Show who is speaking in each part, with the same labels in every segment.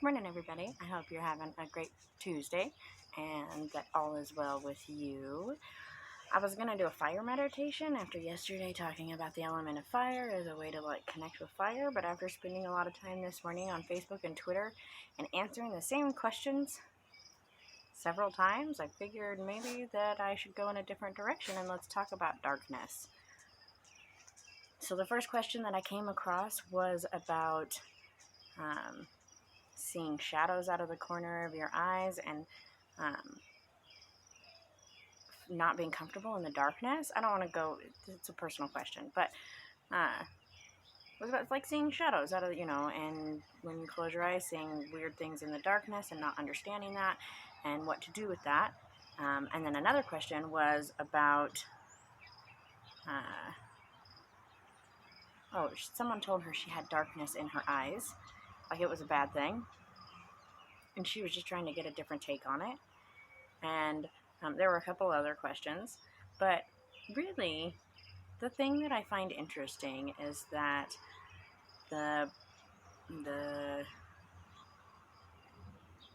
Speaker 1: Good morning, everybody. I hope you're having a great Tuesday and that all is well with you. I was going to do a fire meditation after yesterday talking about the element of fire as a way to connect with fire, but after spending a lot of time this morning on Facebook and Twitter and answering the same questions several times, I figured maybe that I should go in a different direction and let's talk about darkness. So the first question that I came across was about seeing shadows out of the corner of your eyes and not being comfortable in the darkness. I don't want to go, it's a personal question, but it was about seeing shadows out of, and when you close your eyes, seeing weird things in the darkness and not understanding that and what to do with that. And then another question was about, someone told her she had darkness in her eyes, like it was a bad thing. And she was just trying to get a different take on it. And there were a couple other questions, but really the thing that I find interesting is that the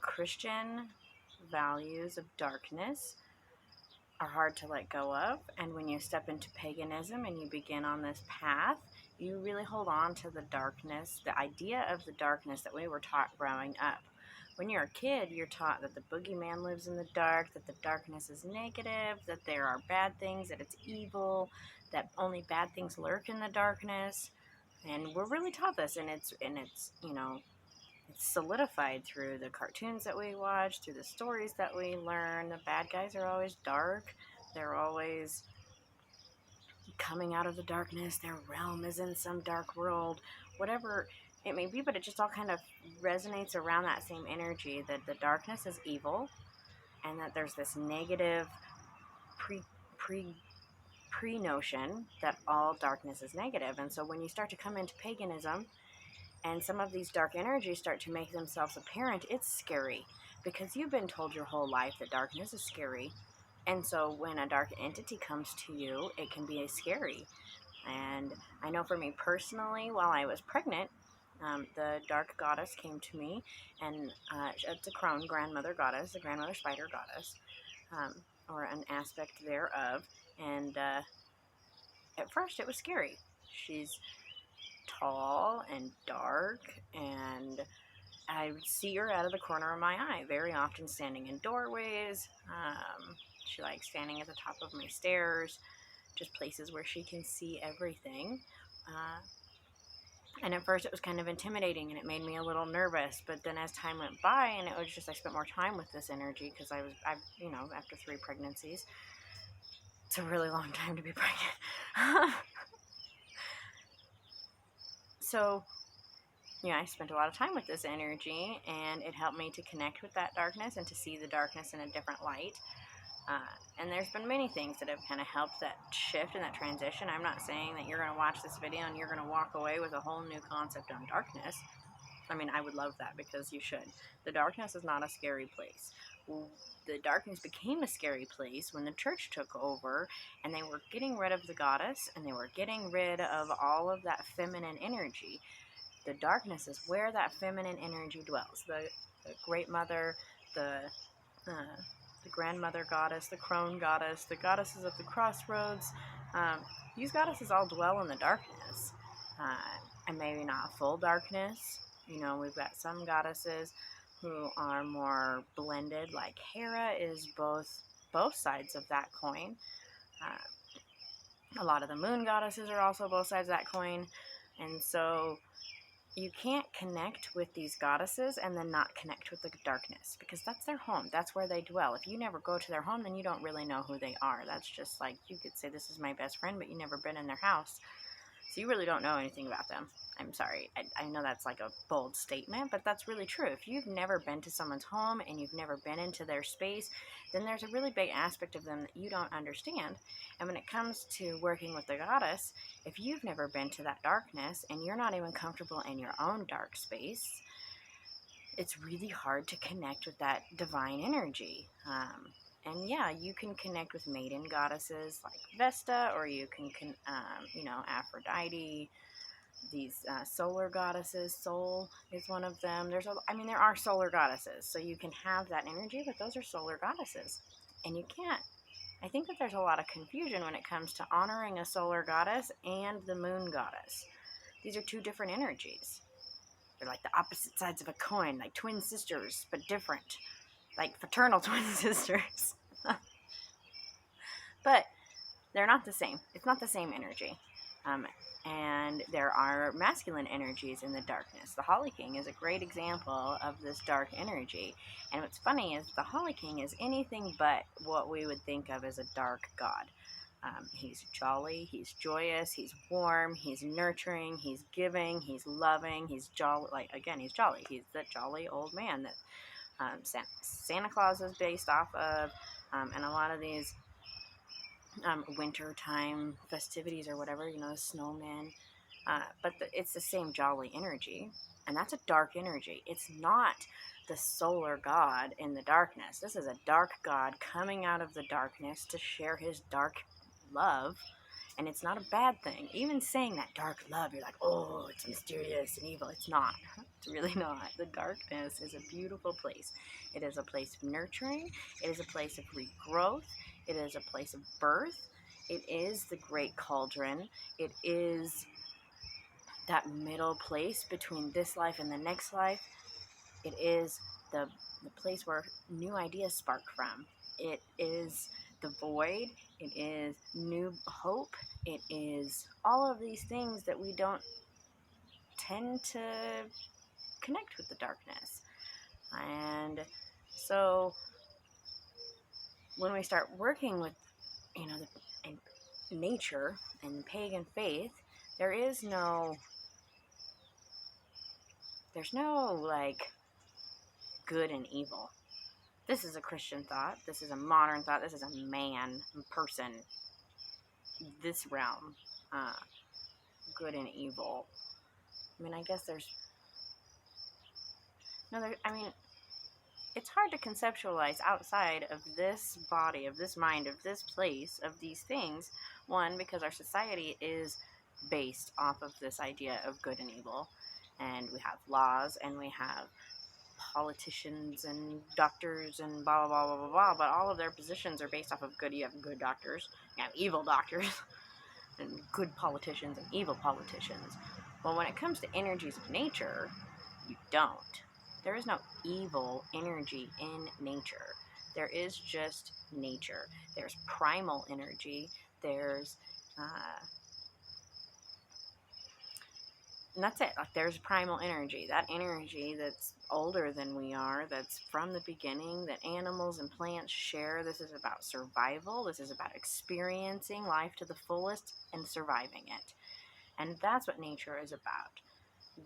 Speaker 1: Christian values of darkness are hard to let go of, and when you step into paganism and you begin on this path, you really hold on to the darkness, the idea of the darkness that we were taught growing up. When you're a kid, you're taught that the boogeyman lives in the dark, that the darkness is negative, that there are bad things, that it's evil, that only bad things lurk in the darkness. And we're really taught this, and it's it's solidified through the cartoons that we watch, through the stories that we learn. The bad guys are always dark. They're always coming out of the darkness. Their realm is in some dark world, whatever it may be, but it just all kind of resonates around that same energy that the darkness is evil and that there's this negative pre-notion that all darkness is negative. And so when you start to come into paganism and some of these dark energies start to make themselves apparent, it's scary because you've been told your whole life that darkness is scary. And so when a dark entity comes to you, it can be scary. And I know for me personally, while I was pregnant, the dark goddess came to me, and it's a crone grandmother goddess, a grandmother spider goddess, or an aspect thereof. And at first it was scary. She's tall and dark, and I would see her out of the corner of my eye, very often standing in doorways. She likes standing at the top of my stairs, just places where she can see everything. And at first it was kind of intimidating and it made me a little nervous, but then as time went by and it was just, I spent more time with this energy because I've after 3 pregnancies, it's a really long time to be pregnant. So, I spent a lot of time with this energy, and it helped me to connect with that darkness and to see the darkness in a different light. And there's been many things that have kind of helped that shift and that transition. I'm not saying that you're going to watch this video and you're going to walk away with a whole new concept on darkness. I mean, I would love that because you should. The darkness is not a scary place. The darkness became a scary place when the church took over and they were getting rid of the goddess and they were getting rid of all of that feminine energy. The darkness is where that feminine energy dwells. The Great Mother, the Grandmother Goddess, the Crone Goddess, the Goddesses of the Crossroads. These goddesses all dwell in the darkness. And maybe not full darkness. We've got some goddesses who are more blended, like Hera is both sides of that coin. A lot of the moon goddesses are also both sides of that coin. And so you can't connect with these goddesses and then not connect with the darkness because that's their home. That's where they dwell. If you never go to their home, then you don't really know who they are. That's just like you could say, this is my best friend, but you've never been in their house. So you really don't know anything about them. I'm sorry. I know that's like a bold statement, but that's really true. If you've never been to someone's home and you've never been into their space, then there's a really big aspect of them that you don't understand. And when it comes to working with the goddess, if you've never been to that darkness and you're not even comfortable in your own dark space, it's really hard to connect with that divine energy. And yeah, you can connect with maiden goddesses like Vesta, or you can, Aphrodite, these solar goddesses. Sol is one of them. There are solar goddesses, so you can have that energy, but those are solar goddesses. And you can't, I think that there's a lot of confusion when it comes to honoring a solar goddess and the moon goddess. These are two different energies. They're like the opposite sides of a coin, like twin sisters, but different. Like fraternal twin sisters. But they're not the same. It's not the same energy. And there are masculine energies in the darkness. The Holly King is a great example of this dark energy. And what's funny is the Holly King is anything but what we would think of as a dark god. He's jolly, he's joyous, he's warm, he's nurturing, he's giving, he's loving, he's jolly. He's jolly. He's the jolly old man that Santa Claus is based off of, and a lot of these wintertime festivities or whatever, the snowmen. But it's the same jolly energy, and that's a dark energy. It's not the solar god in the darkness. This is a dark god coming out of the darkness to share his dark love, and it's not a bad thing. Even saying that dark love, you're like, oh, it's mysterious and evil. It's not. It's really not. The darkness is a beautiful place. It is a place of nurturing. It is a place of regrowth. It is a place of birth. It is the great cauldron. It is that middle place between this life and the next life. It is the place where new ideas spark from. It is the void. It is new hope. It is all of these things that we don't tend to connect with the darkness. And so when we start working with, nature and pagan faith, there's no good and evil. This is a Christian thought. This is a modern thought. This is a person, this realm, good and evil. I guess it's hard to conceptualize outside of this body, of this mind, of this place, of these things. One, because our society is based off of this idea of good and evil. And we have laws, and we have politicians and doctors and blah, blah, blah, blah, blah, blah. But all of their positions are based off of good. You have good doctors, you have evil doctors, and good politicians and evil politicians. Well, when it comes to energies of nature, you don't. There is no evil energy in nature. There is just nature. There's primal energy. There's, and that's it. There's primal energy. That energy that's older than we are, that's from the beginning, that animals and plants share. This is about survival. This is about experiencing life to the fullest and surviving it. And that's what nature is about.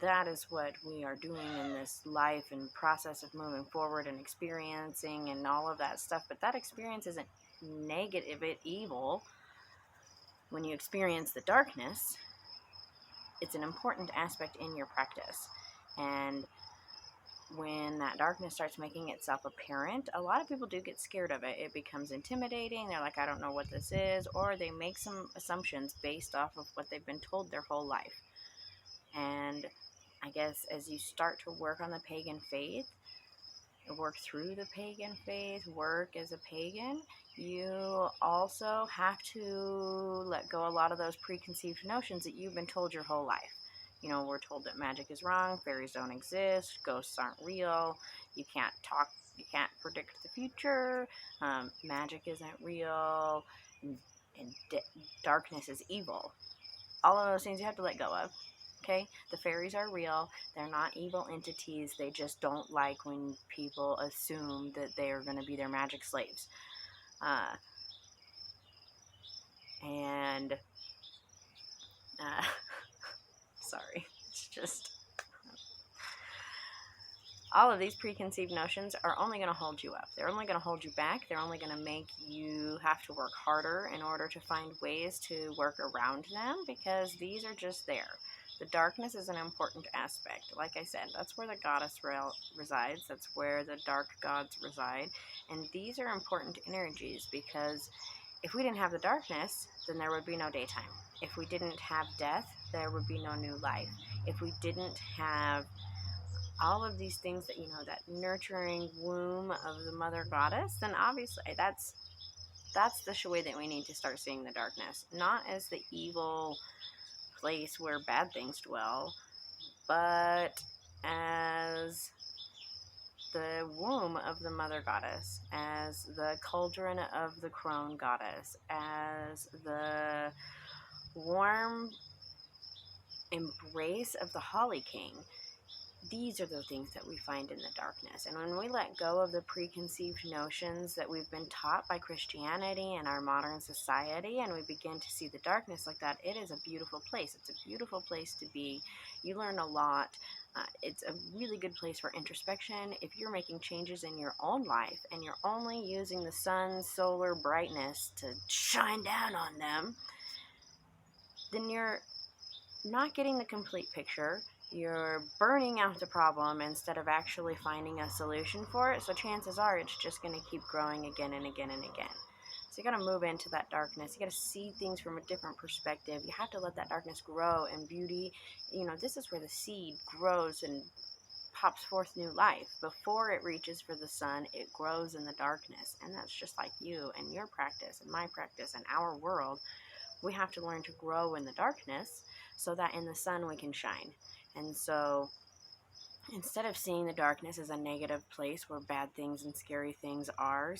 Speaker 1: That is what we are doing in this life and process of moving forward and experiencing and all of that stuff. But that experience isn't negative, it's evil. When you experience the darkness, it's an important aspect in your practice. And when that darkness starts making itself apparent, a lot of people do get scared of it. It becomes intimidating. They're like, I don't know what this is. Or they make some assumptions based off of what they've been told their whole life. And I guess as you start to work on the pagan faith, work through the pagan faith, work as a pagan, you also have to let go a lot of those preconceived notions that you've been told your whole life. We're told that magic is wrong, fairies don't exist, ghosts aren't real, you can't predict the future, magic isn't real, and darkness is evil. All of those things you have to let go of. Okay, the fairies are real. They're not evil entities. They just don't like when people assume that they are going to be their magic slaves. Sorry, it's just all of these preconceived notions are only going to hold you up. They're only going to hold you back. They're only going to make you have to work harder in order to find ways to work around them, because these are just there. The darkness is an important aspect. Like I said, that's where the goddess resides. That's where the dark gods reside. And these are important energies, because if we didn't have the darkness, then there would be no daytime. If we didn't have death, there would be no new life. If we didn't have all of these things that, that nurturing womb of the mother goddess, then obviously that's the way that we need to start seeing the darkness, not as the evil place where bad things dwell, but as the womb of the mother goddess, as the cauldron of the crone goddess, as the warm embrace of the holly king. These are the things that we find in the darkness. And when we let go of the preconceived notions that we've been taught by Christianity and our modern society, and we begin to see the darkness like that, it is a beautiful place. It's a beautiful place to be. You learn a lot. It's a really good place for introspection. If you're making changes in your own life and you're only using the sun's solar brightness to shine down on them, then you're not getting the complete picture. You're burning out the problem instead of actually finding a solution for it. So chances are it's just going to keep growing again and again and again. So you got to move into that darkness. You got to see things from a different perspective. You have to let that darkness grow and beauty. This is where the seed grows and pops forth new life. Before it reaches for the sun, it grows in the darkness. And that's just like you and your practice and my practice and our world. We have to learn to grow in the darkness so that in the sun we can shine. And so instead of seeing the darkness as a negative place where bad things and scary things are,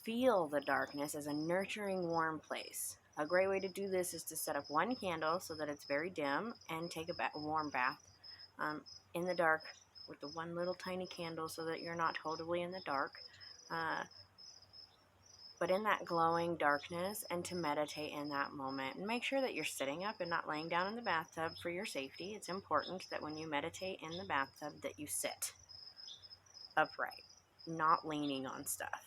Speaker 1: feel the darkness as a nurturing, warm place. A great way to do this is to set up one candle so that it's very dim and take a warm bath in the dark with the one little tiny candle so that you're not totally in the dark. But in that glowing darkness, and to meditate in that moment. And make sure that you're sitting up and not laying down in the bathtub for your safety. It's important that when you meditate in the bathtub that you sit upright, not leaning on stuff.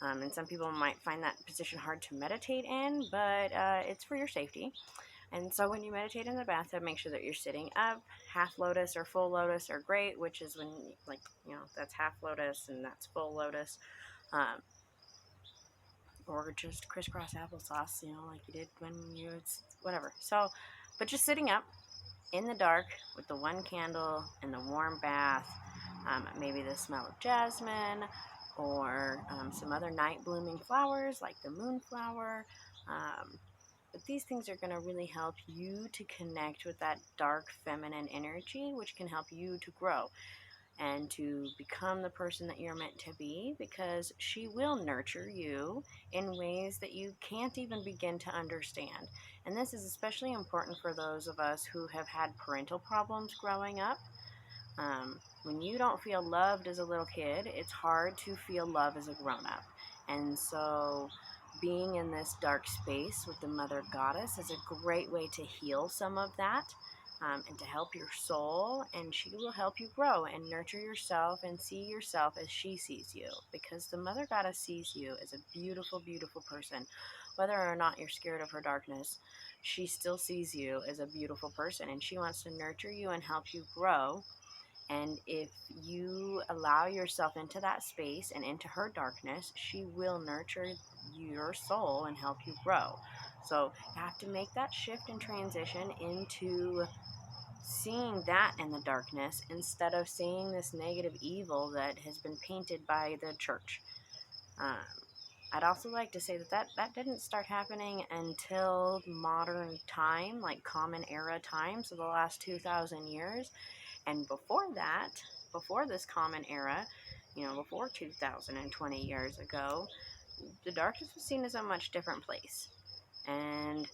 Speaker 1: And some people might find that position hard to meditate in, but it's for your safety. And so when you meditate in the bathtub, make sure that you're sitting up. Half lotus or full lotus are great, which is when, that's half lotus and that's full lotus. Or just crisscross applesauce, like you did when it's whatever. So, but just sitting up in the dark with the one candle and the warm bath, maybe the smell of jasmine or some other night blooming flowers like the moonflower. But these things are going to really help you to connect with that dark feminine energy, which can help you to grow and to become the person that you're meant to be, because she will nurture you in ways that you can't even begin to understand. And this is especially important for those of us who have had parental problems growing up. When you don't feel loved as a little kid, it's hard to feel love as a grown-up. And so being in this dark space with the Mother Goddess is a great way to heal some of that. And to help your soul, and she will help you grow and nurture yourself and see yourself as she sees you, because the Mother Goddess sees you as a beautiful, beautiful person. Whether or not you're scared of her darkness, she still sees you as a beautiful person, and she wants to nurture you and help you grow. And if you allow yourself into that space and into her darkness, she will nurture your soul and help you grow. So you have to make that shift and transition into seeing that in the darkness instead of seeing this negative evil that has been painted by the church. I'd also like to say that didn't start happening until modern time, like Common Era time, so the last 2,000 years. And before that, before this Common Era, before 2,020 years ago, the darkness was seen as a much different place. And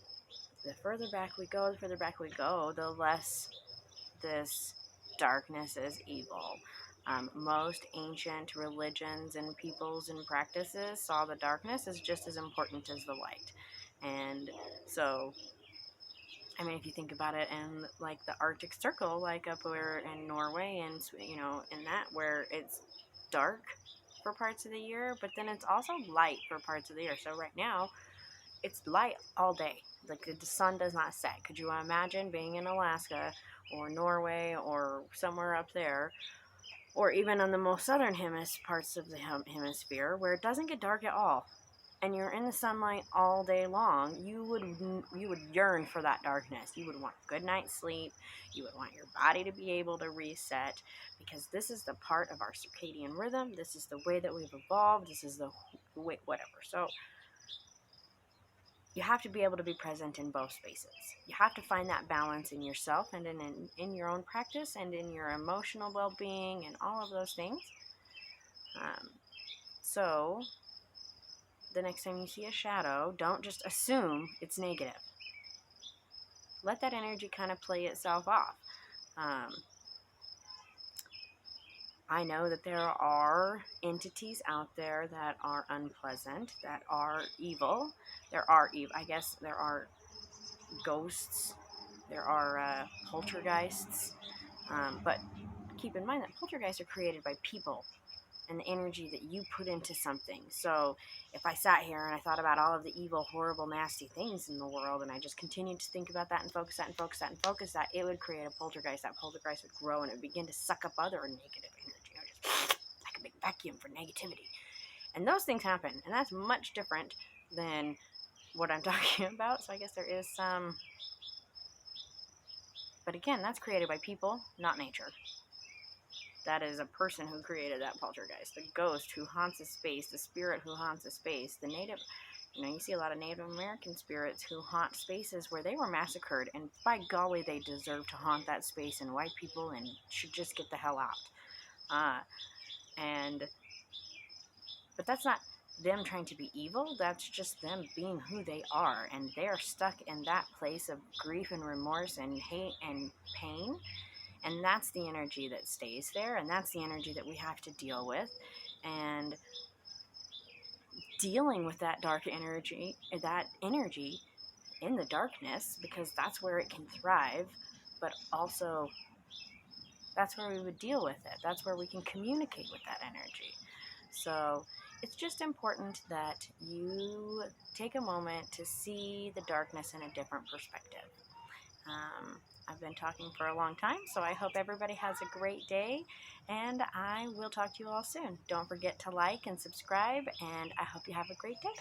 Speaker 1: the further back we go, the less this darkness is evil. Most ancient religions and peoples and practices saw the darkness as just as important as the light. And so, if you think about it, and like the Arctic Circle, like up where in Norway, and in that where it's dark for parts of the year, but then it's also light for parts of the year. So right now, it's light all day. Like the sun does not set. Could you imagine being in Alaska or Norway or somewhere up there, or even on the most southern parts of the hemisphere where it doesn't get dark at all? and you're in the sunlight all day long, you would yearn for that darkness. You would want good night's sleep. You would want your body to be able to reset, because this is the part of our circadian rhythm. This is the way that we've evolved. This is the way, whatever. So you have to be able to be present in both spaces. You have to find that balance in yourself and in your own practice and in your emotional well-being and all of those things. So the next time you see a shadow, don't just assume it's negative. Let that energy kind of play itself off. I know that there are entities out there that are unpleasant, that are evil. I guess there are ghosts, there are poltergeists, but keep in mind that poltergeists are created by people and the energy that you put into something. So if I sat here and I thought about all of the evil, horrible, nasty things in the world, and I just continued to think about that and focus that and focus that and focus that, it would create a poltergeist. That poltergeist would grow and it would begin to suck up other negative energy, just like a big vacuum for negativity. And those things happen, and that's much different than what I'm talking about. So I guess there is some, but again, that's created by people, not nature. That is a person who created that poltergeist, the ghost who haunts a space, the spirit who haunts a space, the native, you see a lot of Native American spirits who haunt spaces where they were massacred, and by golly, they deserve to haunt that space, and white people and should just get the hell out. But that's not them trying to be evil, that's just them being who they are, and they're stuck in that place of grief and remorse and hate and pain. And that's the energy that stays there, and that's the energy that we have to deal with. And dealing with that dark energy, in the darkness, because that's where it can thrive, but also that's where we would deal with it. That's where we can communicate with that energy. So it's just important that you take a moment to see the darkness in a different perspective. I've been talking for a long time, so I hope everybody has a great day, and I will talk to you all soon. Don't forget to like and subscribe, and I hope you have a great day.